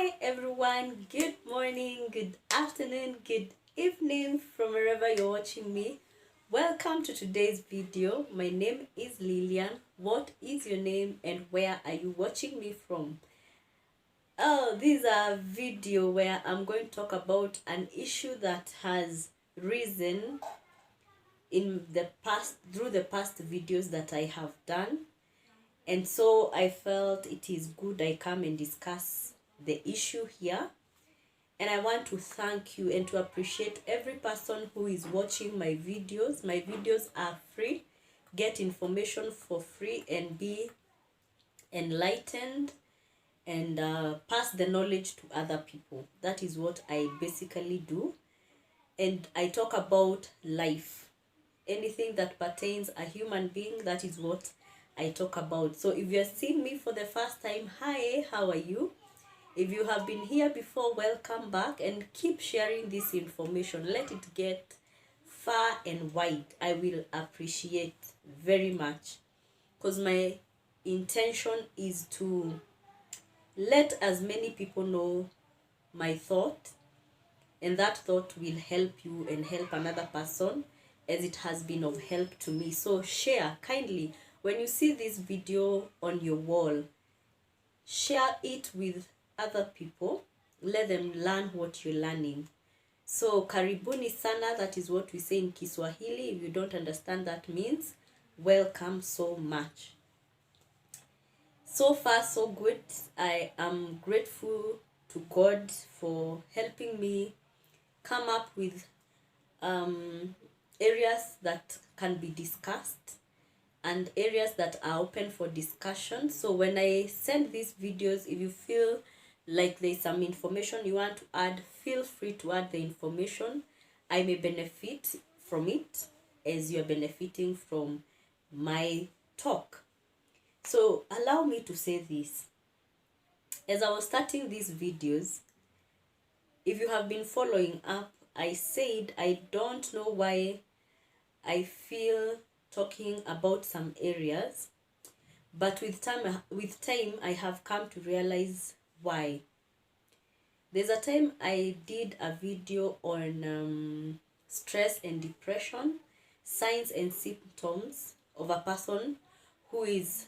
Hi everyone, good morning, good afternoon, good evening from wherever you're watching me. Welcome to today's video. My name is Lillian. What is your name and where are you watching me from? Oh, this is a video where I'm going to talk about an issue that has risen in the past through the past videos that I have done. And so I felt it is good I come and discuss the issue here. And I want to thank you and to appreciate every person who is watching my videos. My videos are free. Get information for free and be enlightened and pass the knowledge to other people. That is what I basically do. And I talk about life. Anything that pertains a human being, that is what I talk about. So if you're seeing me for the first time, hi, how are you? If you have been here before, welcome back and keep sharing this information. Let it get far and wide. I will appreciate very much because my intention is to let as many people know my thought, and that thought will help you and help another person as it has been of help to me. So share kindly. When you see this video on your wall, share it with other people. Let them learn what you're learning. So karibuni sana, that is what we say in Kiswahili. If you don't understand, that means welcome so much. So far so good. I am grateful to God for helping me come up with areas that can be discussed and areas that are open for discussion. So when I send these videos, if you feel like there's some information you want to add, feel free to add the information. I may benefit from it as you're benefiting from my talk. So allow me to say this. As I was starting these videos, if you have been following up, I said I don't know why I feel talking about some areas, but with time I have come to realize why. There's a time I did a video on stress and depression, signs and symptoms of a person who is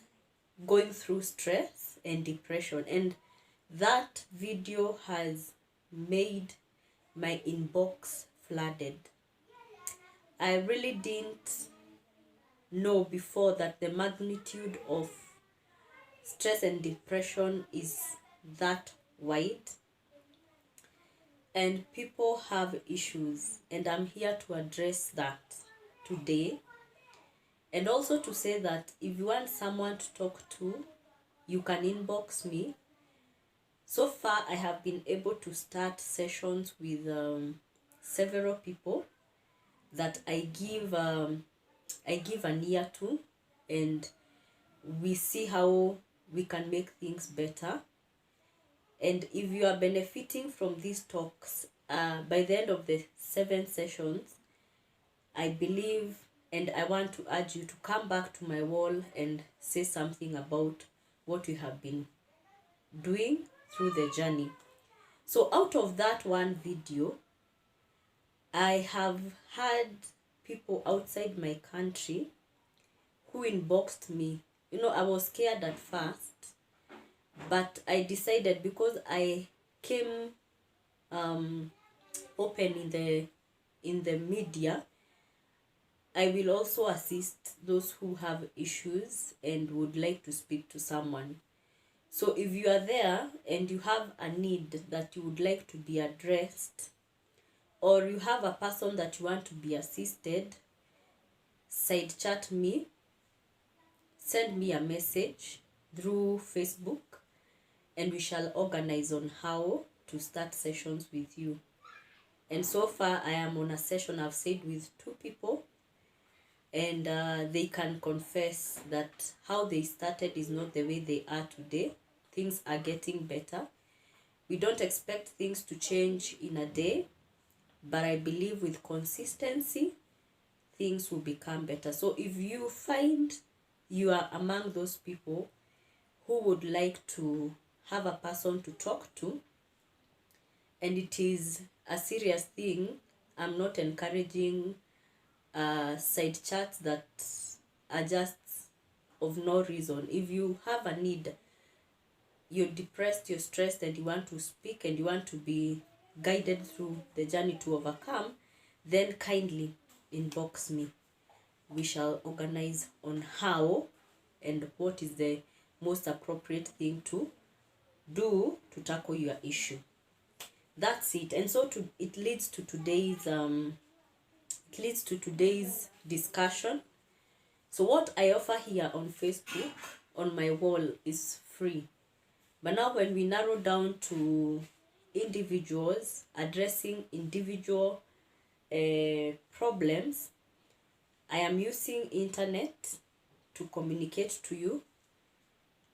going through stress and depression, and that video has made my inbox flooded. I really didn't know before that the magnitude of stress and depression is that wide, and people have issues, and I'm here to address that today. And also to say that if you want someone to talk to, you can inbox me. So far I have been able to start sessions with several people that I give an ear to, and we see how we can make things better. And if you are benefiting from these talks, by the end of the 7 sessions, I believe and I want to urge you to come back to my wall and say something about what you have been doing through the journey. So out of that one video, I have had people outside my country who inboxed me. You know, I was scared at first, but I decided, because I came open in the media, I will also assist those who have issues and would like to speak to someone. So if you are there and you have a need that you would like to be addressed, or you have a person that you want to be assisted, side chat me, send me a message through Facebook, and we shall organize on how to start sessions with you. And so far I am on a session, I've said, with 2 people, and they can confess that how they started is not the way they are today. Things are getting better. We don't expect things to change in a day, but I believe with consistency, things will become better. So if you find you are among those people who would like to have a person to talk to, and it is a serious thing. I'm not encouraging side chats that are just of no reason. If you have a need, you're depressed, you're stressed, and you want to speak and you want to be guided through the journey to overcome, then kindly inbox me. We shall organize on how and what is the most appropriate thing to do to tackle your issue. That's it. And so it leads to today's discussion. So what I offer here on Facebook on my wall is free. But now when we narrow down to individuals, addressing individual problems, I am using internet to communicate to you.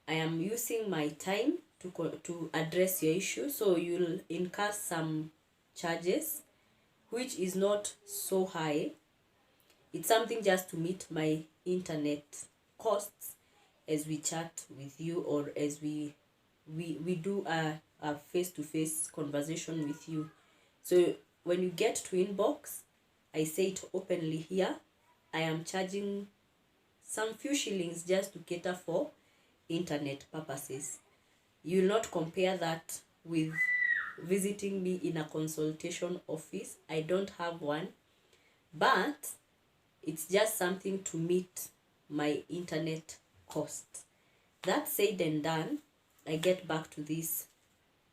I am using my time to address your issue. So you'll incur some charges, which is not so high. It's something just to meet my internet costs as we chat with you, or as we do a face-to-face conversation with you. So when you get to inbox, I say it openly here, I am charging some few shillings just to cater for internet purposes. You will not compare that with visiting me in a consultation office. I don't have one, but it's just something to meet my internet cost. That said and done, I get back to this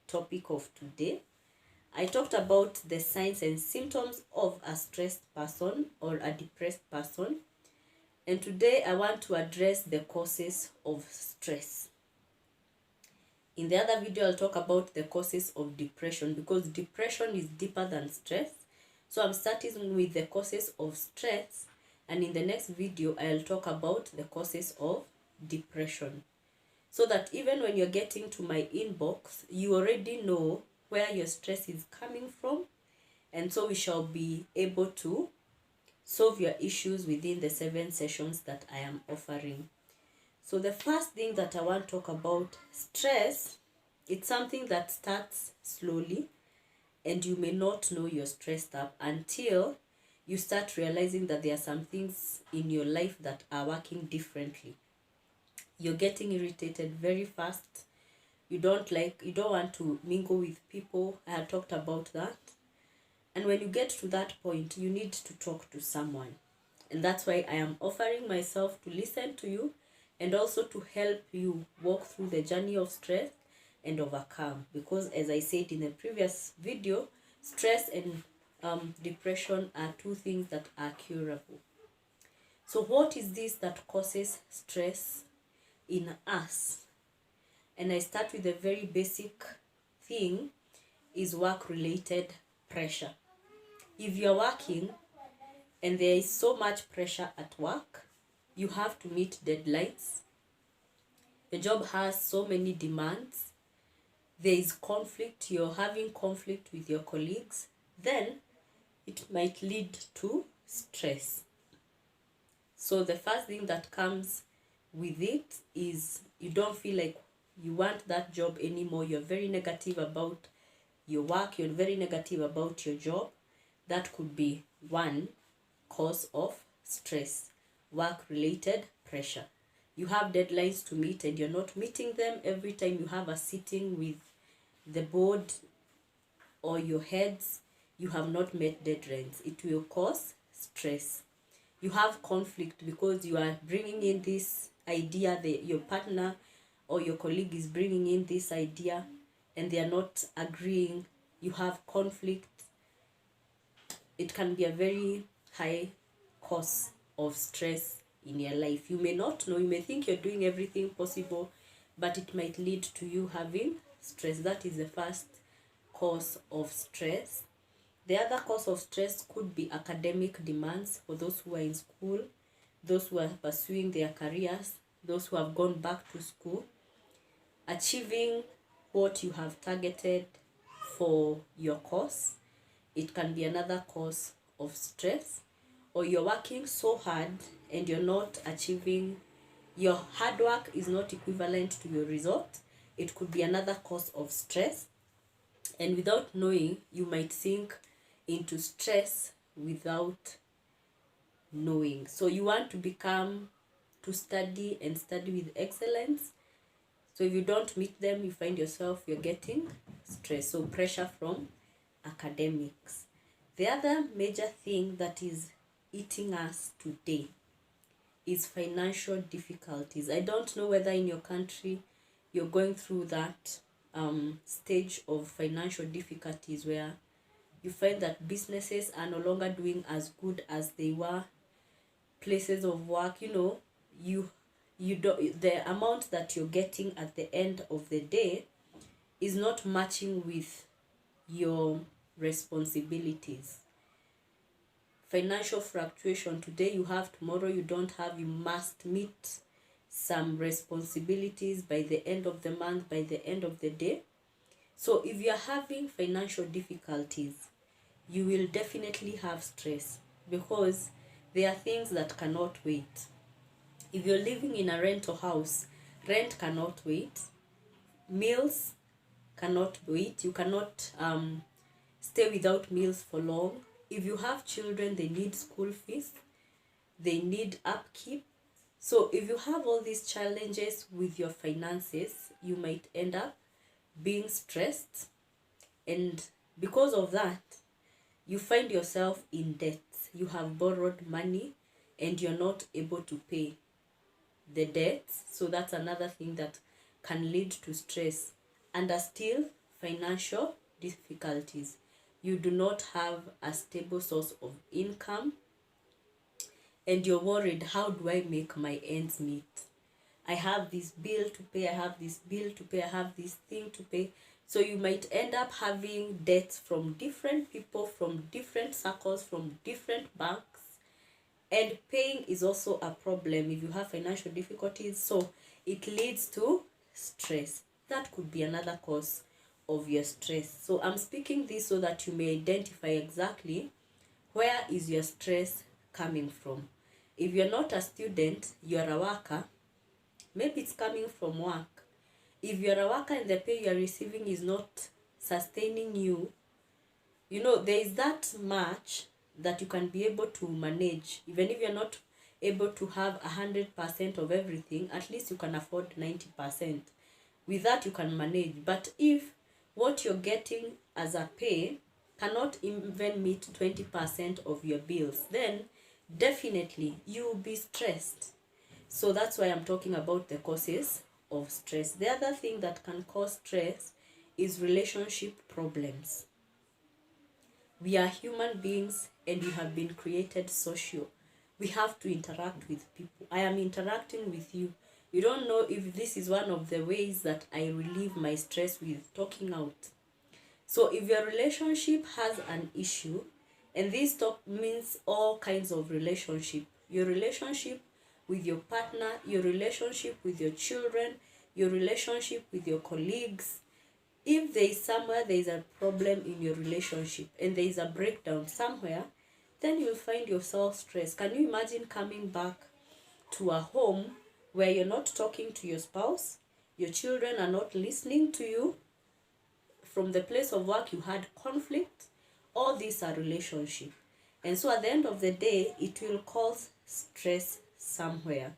topic of today. I talked about the signs and symptoms of a stressed person or a depressed person. And today I want to address the causes of stress. In the other video, I'll talk about the causes of depression, because depression is deeper than stress. So I'm starting with the causes of stress, and in the next video, I'll talk about the causes of depression. So that even when you're getting to my inbox, you already know where your stress is coming from. And so we shall be able to solve your issues within the 7 sessions that I am offering. So the first thing that I want to talk about, stress, it's something that starts slowly, and you may not know you're stressed up until you start realizing that there are some things in your life that are working differently. You're getting irritated very fast. You don't want to mingle with people. I had talked about that. And when you get to that point, you need to talk to someone. And that's why I am offering myself to listen to you, and also to help you walk through the journey of stress and overcome. Because as I said in the previous video, stress and depression are two things that are curable. So what is this that causes stress in us? And I start with a very basic thing, is work-related pressure. If you're working and there is so much pressure at work, you have to meet deadlines. The job has so many demands. There is conflict. You're having conflict with your colleagues. Then it might lead to stress. So the first thing that comes with it is you don't feel like you want that job anymore. You're very negative about your work. You're very negative about your job. That could be one cause of stress. Work-related pressure. You have deadlines to meet and you're not meeting them. Every time you have a sitting with the board or your heads, you have not met deadlines. It will cause stress. You have conflict because you are bringing in this idea, your partner or your colleague is bringing in this idea and they are not agreeing. You have conflict. It can be a very high cause of stress in your life. You may not know, you may think you're doing everything possible, but it might lead to you having stress. That is the first cause of stress. The other cause of stress could be academic demands for those who are in school, those who are pursuing their careers, those who have gone back to school. Achieving what you have targeted for your course, it can be another cause of stress. Or you're working so hard and you're not achieving, your hard work is not equivalent to your result. It could be another cause of stress. And without knowing, you might sink into stress without knowing. So you want to study and study with excellence. So if you don't meet them, you find yourself, you're getting stress. So pressure from academics. The other major thing that is eating us today is financial difficulties. I don't know whether in your country you're going through that stage of financial difficulties where you find that businesses are no longer doing as good as they were. Places of work, you don't, the amount that you're getting at the end of the day is not matching with your responsibilities. Financial fluctuation, today you have, tomorrow you don't have. You must meet some responsibilities by the end of the month, by the end of the day. So if you are having financial difficulties, you will definitely have stress, because there are things that cannot wait. If you're living in a rental house, rent cannot wait, meals cannot wait. You cannot stay without meals for long. If you have children, they need school fees, they need upkeep. So if you have all these challenges with your finances, you might end up being stressed, and because of that, you find yourself in debt. You have borrowed money and you're not able to pay the debts. So that's another thing that can lead to stress. And still financial difficulties. You do not have a stable source of income, and you're worried, how do I make my ends meet? I have this bill to pay, I have this bill to pay, I have this thing to pay. So you might end up having debts from different people, from different circles, from different banks. And paying is also a problem if you have financial difficulties. So it leads to stress. That could be another cause of your stress. So I'm speaking this so that you may identify exactly where is your stress coming from. If you're not a student, you're a worker, maybe it's coming from work. If you're a worker and the pay you're receiving is not sustaining you, there is that much that you can be able to manage. Even if you're not able to have 100% of everything, at least you can afford 90%. With that you can manage. But if what you're getting as a pay cannot even meet 20% of your bills, then definitely you will be stressed. So that's why I'm talking about the causes of stress. The other thing that can cause stress is relationship problems. We are human beings and we have been created social. We have to interact with people. I am interacting with you. You don't know if this is one of the ways that I relieve my stress with talking out. So if your relationship has an issue, and this talk means all kinds of relationship, your relationship with your partner, your relationship with your children, your relationship with your colleagues, if there is somewhere there is a problem in your relationship and there is a breakdown somewhere, then you'll find yourself stressed. Can you imagine coming back to a home where you're not talking to your spouse, your children are not listening to you, from the place of work you had conflict? All these are relationships. And so at the end of the day, it will cause stress somewhere.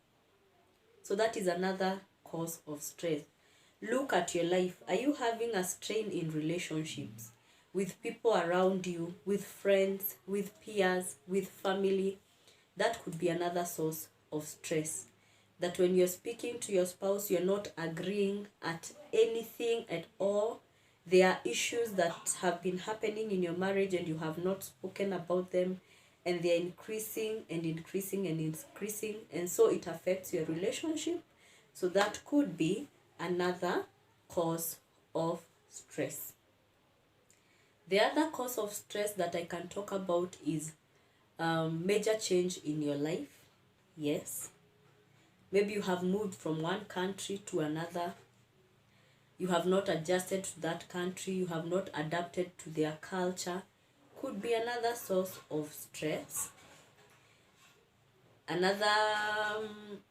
So that is another cause of stress. Look at your life. Are you having a strain in relationships with people around you, with friends, with peers, with family? That could be another source of stress. That when you're speaking to your spouse, you're not agreeing at anything at all. There are issues that have been happening in your marriage and you have not spoken about them, and they're increasing and increasing and increasing, and so it affects your relationship. So that could be another cause of stress. The other cause of stress that I can talk about is major change in your life. Yes, maybe you have moved from one country to another. You have not adjusted to that country. You have not adapted to their culture. Could be another source of stress. Another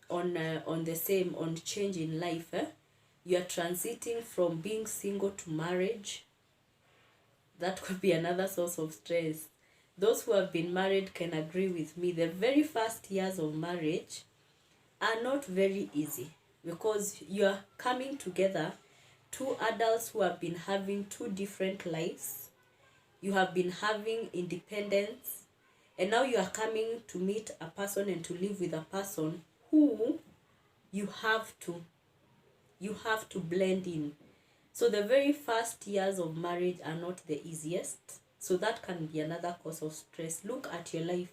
on the same, on change in life, you are transiting from being single to marriage. That could be another source of stress. Those who have been married can agree with me. The very first years of marriage are not very easy because you are coming together, two adults who have been having two different lives. You have been having independence, and now you are coming to meet a person and to live with a person who you have to blend in. So the very first years of marriage are not the easiest. So that can be another cause of stress. Look at your life.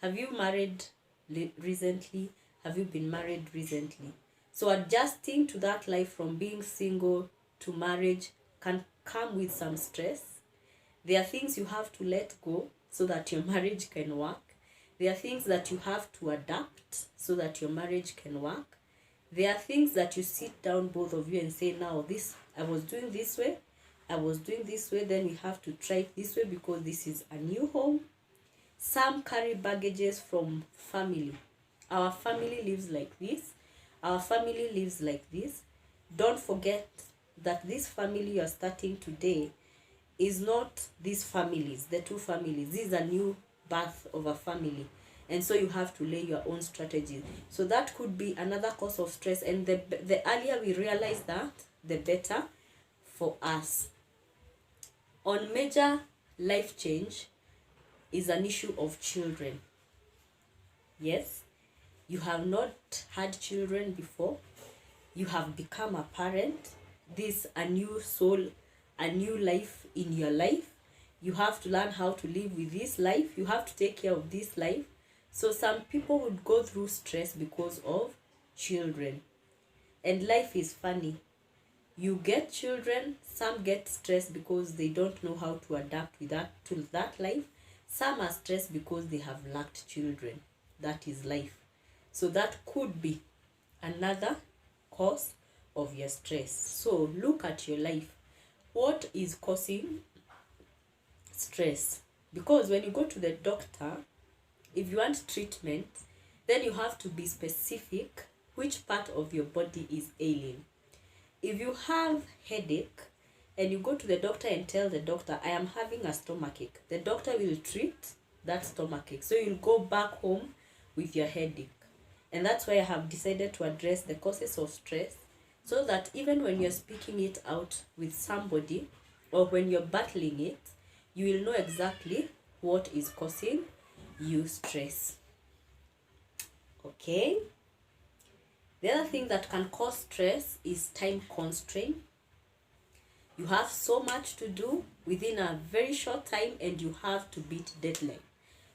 Have you married recently? Have you been married recently? So adjusting to that life from being single to marriage can come with some stress. There are things you have to let go so that your marriage can work. There are things that you have to adapt so that your marriage can work. There are things that you sit down, both of you, and say, now this, I was doing this way, then we have to try it this way because this is a new home. Some carry baggages from family. Our family lives like this. Our family lives like this. Don't forget that this family you are starting today is not these families, the two families. This is a new birth of a family. And so you have to lay your own strategies. So that could be another cause of stress. And the earlier we realize that, the better for us. On major life change is an issue of children. Yes, you have not had children before. You have become a parent. This a new soul, a new life in your life. You have to learn how to live with this life. You have to take care of this life. So some people would go through stress because of children. And life is funny. You get children, some get stressed because they don't know how to adapt with to that life. Some are stressed because they have lacked children. That is life. So that could be another cause of your stress. So look at your life. What is causing stress? Because when you go to the doctor, if you want treatment, then you have to be specific which part of your body is ailing. If you have headache and you go to the doctor and tell the doctor, I am having a stomachache, the doctor will treat that stomachache. So you'll go back home with your headache. And that's why I have decided to address the causes of stress, so that even when you're speaking it out with somebody or when you're battling it, you will know exactly what is causing you stress. Okay? The other thing that can cause stress is time constraint. You have so much to do within a very short time and you have to beat deadline.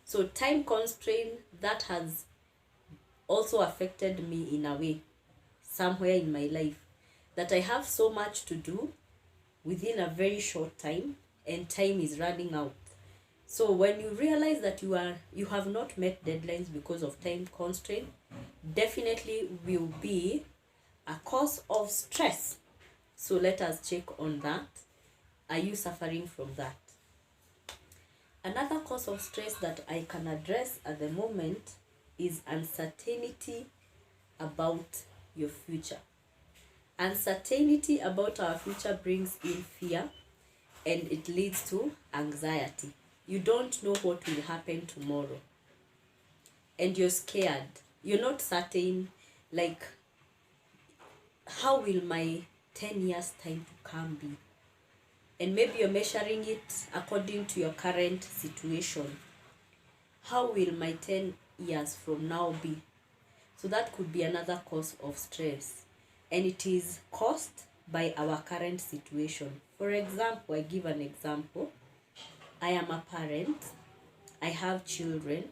So time constraint, that has also affected me in a way, somewhere in my life, that I have so much to do within a very short time and time is running out. So when you realize that you have not met deadlines because of time constraint, definitely will be a cause of stress. So let us check on that. Are you suffering from that? Another cause of stress that I can address at the moment is uncertainty about your future. Uncertainty about our future brings in fear and it leads to anxiety. You don't know what will happen tomorrow. And you're scared. You're not certain, like, how will my 10 years time to come be? And maybe you're measuring it according to your current situation. How will my 10 years from now be? So that could be another cause of stress. And it is caused by our current situation. For example, I give an example. I am a parent. I have children.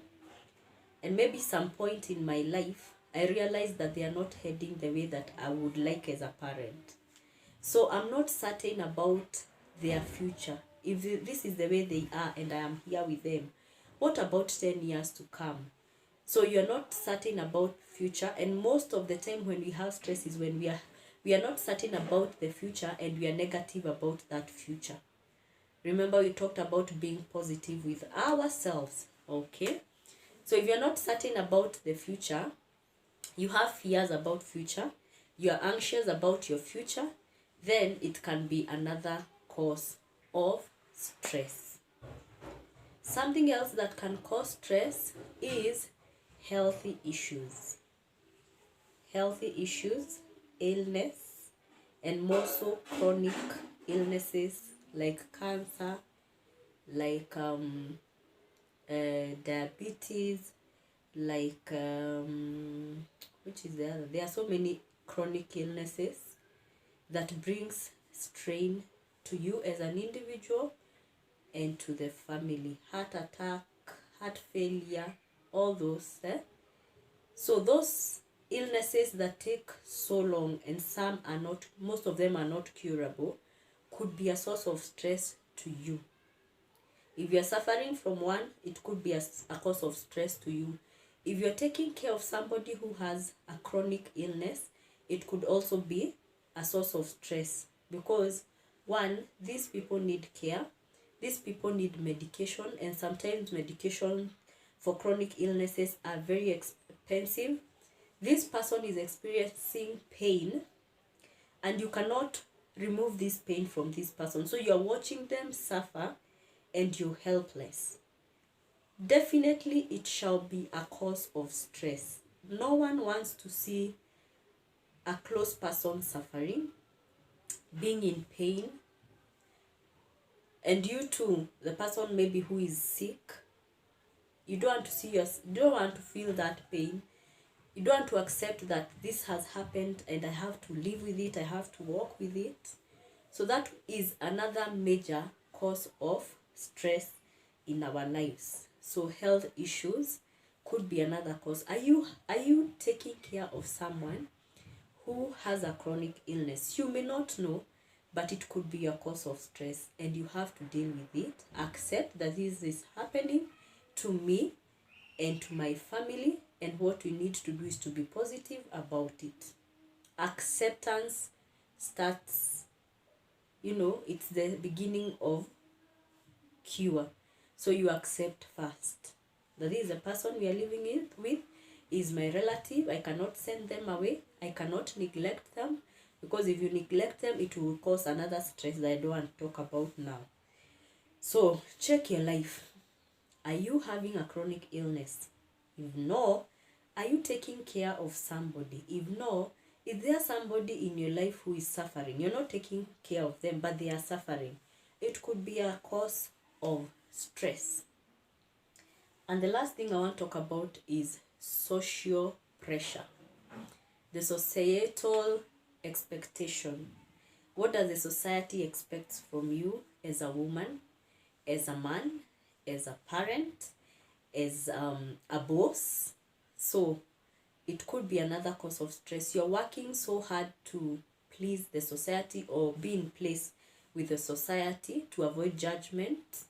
And maybe some point in my life, I realize that they are not heading the way that I would like as a parent. So I'm not certain about their future. If this is the way they are and I am here with them, what about 10 years to come? So you're not certain about future, and most of the time when we have stress is when we are not certain about the future and we are negative about that future. Remember, we talked about being positive with ourselves, okay? So if you're not certain about the future, you have fears about future, you're anxious about your future, then it can be another cause of stress. Something else that can cause stress is healthy issues. Healthy issues, illness, and more so chronic illnesses like cancer, like diabetes, like which is the other? There are so many chronic illnesses that brings strain to you as an individual and to the family. Heart attack, heart failure, all those. So those illnesses that take so long, and some are not, most of them are not curable, could be a source of stress to you. If you're suffering from one, it could be a cause of stress to you. If you're taking care of somebody who has a chronic illness, it could also be a source of stress, because one, these people need care, these people need medication, and sometimes medication for chronic illnesses are very expensive. This person is experiencing pain, and you cannot remove this pain from this person, so you're watching them suffer and you're helpless. Definitely it shall be a cause of stress. No one wants to see a close person suffering, being in pain, and you too, the person maybe who is sick, you don't want to see you don't want to feel that pain. You don't want to accept that this has happened and I have to live with it, I have to walk with it. So that is another major cause of stress in our lives. So health issues could be another cause. Are you taking care of someone who has a chronic illness? You may not know, but it could be a cause of stress, and you have to deal with it. Accept that this is happening to me and to my family, and what we need to do is to be positive about it. Acceptance starts, it's the beginning of cure. So you accept first that this is the person we are living with, is my relative. I cannot send them away, I cannot neglect them, because if you neglect them, it will cause another stress that I don't want to talk about now. So check your life. Are you having a chronic illness? If no, are you taking care of somebody? If no, is there somebody in your life who is suffering? You're not taking care of them, but they are suffering. It could be a cause of stress. And the last thing I want to talk about is social pressure. The societal expectation. What does the society expect from you as a woman, as a man, as a parent, as a boss? So it could be another cause of stress. You're working so hard to please the society or be in place with the society to avoid judgment.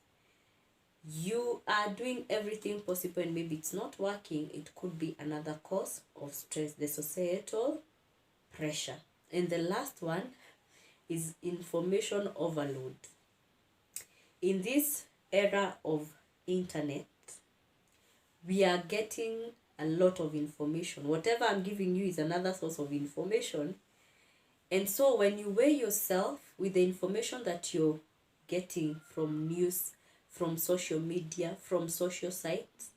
You are doing everything possible and maybe it's not working. It could be another cause of stress, the societal pressure. And the last one is information overload. In this era of internet, we are getting a lot of information. Whatever I'm giving you is another source of information. And so when you weigh yourself with the information that you're getting from news, from social media, from social sites,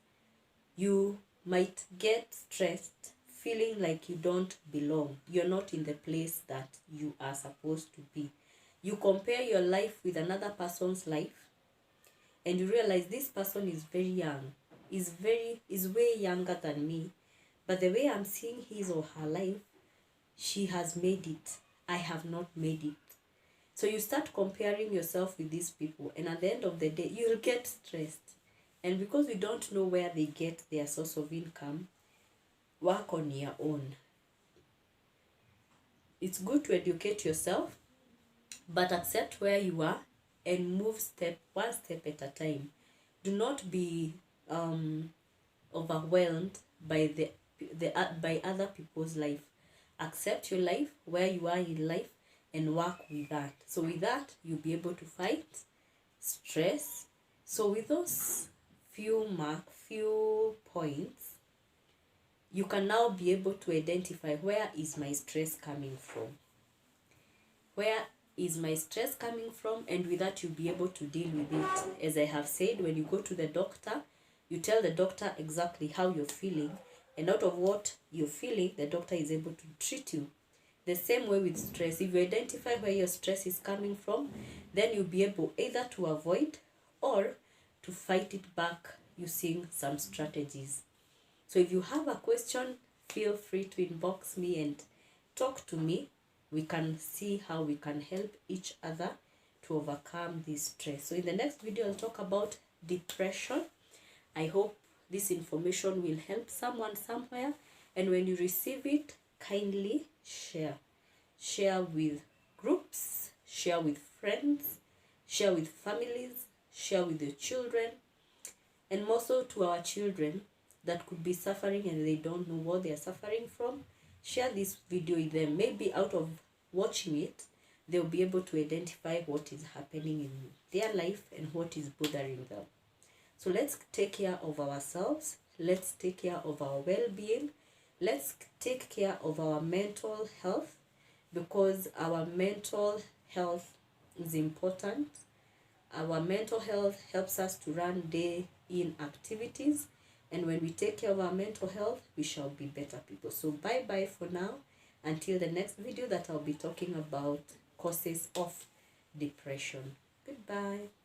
you might get stressed, feeling like you don't belong. You're not in the place that you are supposed to be. You compare your life with another person's life, and you realize this person is very young, is way younger than me, but the way I'm seeing his or her life, she has made it. I have not made it. So you start comparing yourself with these people, and at the end of the day, you'll get stressed. And because we don't know where they get their source of income, work on your own. It's good to educate yourself, but accept where you are and move one step at a time. Do not be overwhelmed by by other people's life. Accept your life, where you are in life, and work with that. So with that, you'll be able to fight stress. So with those few points, you can now be able to identify, where is my stress coming from? Where is my stress coming from, and with that you'll be able to deal with it. As I have said, when you go to the doctor, you tell the doctor exactly how you're feeling, and out of what you're feeling, the doctor is able to treat you. The same way with stress, if you identify where your stress is coming from, then you'll be able either to avoid or to fight it back using some strategies. So if you have a question, feel free to inbox me and talk to me. We can see how we can help each other to overcome this stress. So in the next video, I'll talk about depression. I hope this information will help someone somewhere, and when you receive it, kindly share. Share with groups, share with friends, share with families, share with your children, and more so to our children that could be suffering and they don't know what they are suffering from. Share this video with them. Maybe out of watching it, they'll be able to identify what is happening in their life and what is bothering them. So let's take care of ourselves. Let's take care of our well-being. Let's take care of our mental health, because our mental health is important. Our mental health helps us to run day-in activities, and when we take care of our mental health, we shall be better people. So bye-bye for now, until the next video that I'll be talking about causes of depression. Goodbye.